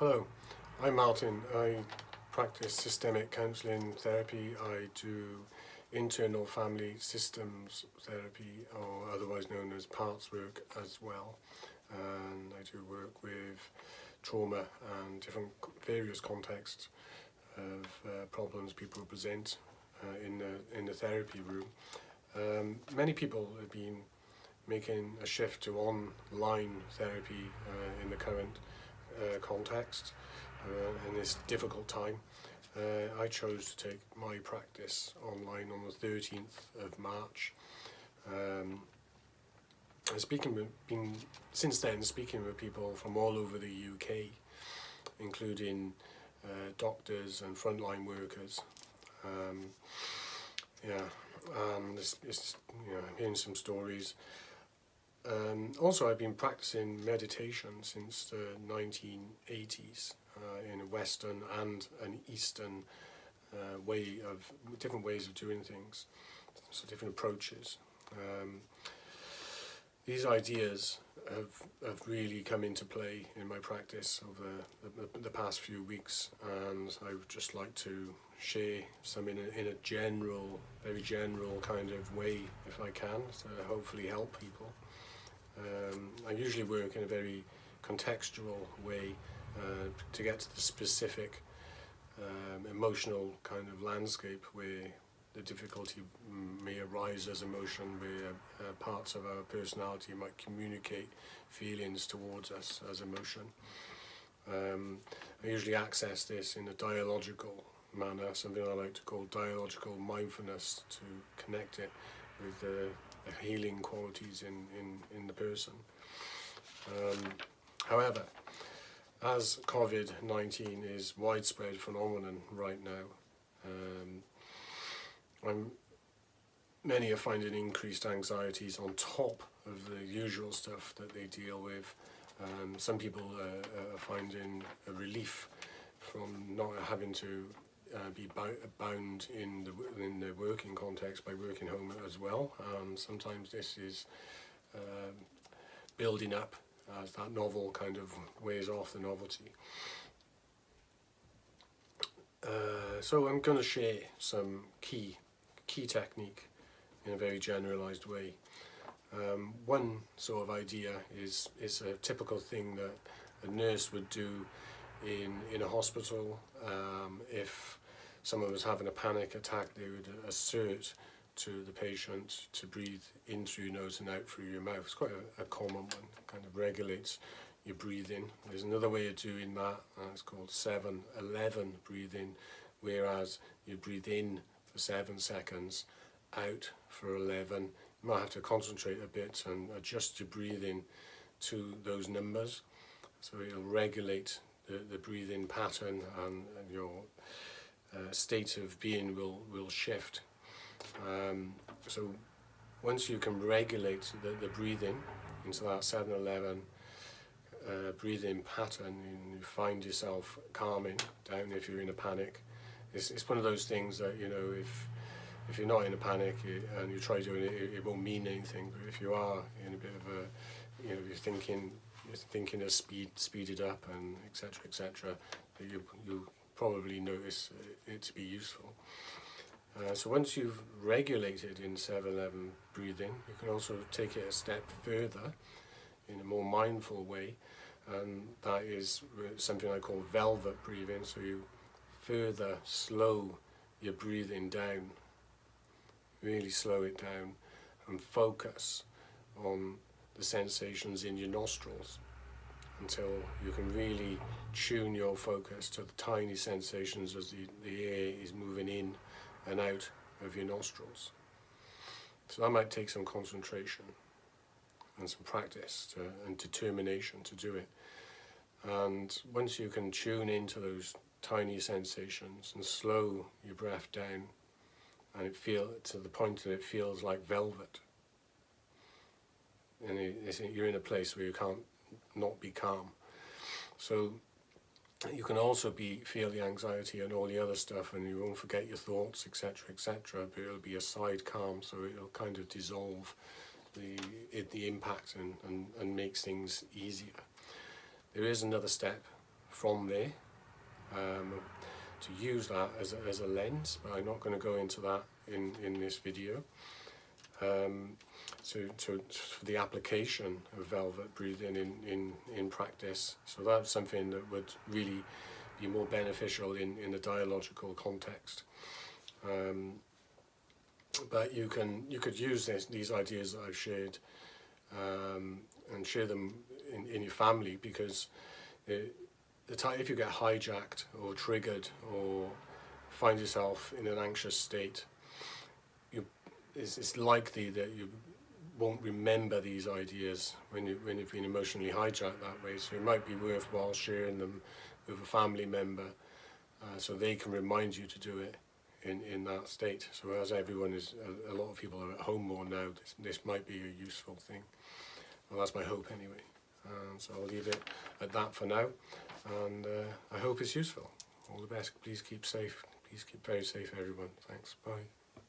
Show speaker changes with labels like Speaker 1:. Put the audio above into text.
Speaker 1: Hello, I'm Martin. I practice systemic counselling therapy. I do internal family systems therapy, or otherwise known as parts work as well. And I do work with trauma and different various contexts of problems people present in the therapy room. Many people have been making a shift to online therapy in the current context in this difficult time. I chose to take my practice online on the 13th of March. Since then, speaking with people from all over the UK, including doctors and frontline workers. I'm hearing some stories. Also, I've been practicing meditation since the 1980s in a Western and an Eastern different ways of doing things, so different approaches. These ideas have really come into play in my practice over the past few weeks, and I would just like to share some in a general, very general kind of way, if I can, to hopefully help people. I usually work in a very contextual way to get to the specific emotional kind of landscape where the difficulty may arise as emotion, where parts of our personality might communicate feelings towards us as emotion. I usually access this in a dialogical manner, something I like to call dialogical mindfulness, to connect it with the healing qualities in the person. However, as COVID-19 is widespread phenomenon right now, many are finding increased anxieties on top of the usual stuff that they deal with. Some people are finding a relief from not having to be bound in the working context by working home as well. Sometimes this is building up as that novel kind of wears off the novelty. So I'm going to share some key technique in a very generalized way. One sort of idea is a typical thing that a nurse would do in a hospital. If someone was having a panic attack, they would assert to the patient to breathe in through your nose and out through your mouth. It's quite a common one. It kind of regulates your breathing. There's another way of doing that, it's called 7-11 breathing, whereas you breathe in for 7 seconds, out for 11. You might have to concentrate a bit and adjust your breathing to those numbers, so it'll regulate the breathing pattern, and your state of being will shift. So once you can regulate the breathing into that 7-11 breathing pattern, and you find yourself calming down if you're in a panic. It's one of those things that, you know, if you're not in a panic and you try doing it, it won't mean anything. But if you are in a bit of a, you know, you're thinking of speeded up and etc., you probably notice it to be useful. So once you've regulated in 7-11 breathing, you can also take it a step further in a more mindful way, and that is something I call velvet breathing. So you further slow your breathing down, really slow it down, and focus on the sensations in your nostrils until you can really tune your focus to the tiny sensations as the air is moving in and out of your nostrils. So that might take some concentration and some practice and determination to do it. And once you can tune into those tiny sensations and slow your breath down, and it to the point that it feels like velvet, and you're in a place where you can't not be calm. So you can also feel the anxiety and all the other stuff, and you won't forget your thoughts, etc., but it'll be a side calm, so it'll kind of dissolve the impact and makes things easier. There is another step from there, to use that as a lens, but I'm not going to go into that in this video. So for the application of velvet breathing in practice, so that's something that would really be more beneficial in the dialogical context. But you could use these ideas that I've shared and share them in your family, because if you get hijacked or triggered or find yourself in an anxious state, it's likely that you won't remember these ideas when you've been emotionally hijacked that way. So it might be worthwhile sharing them with a family member, so they can remind you to do it in that state. So as everyone is, a lot of people are at home more now, this might be a useful thing. Well, that's my hope anyway. So I'll leave it at that for now, and I hope it's useful. All the best. Please keep safe. Please keep very safe, everyone. Thanks. Bye.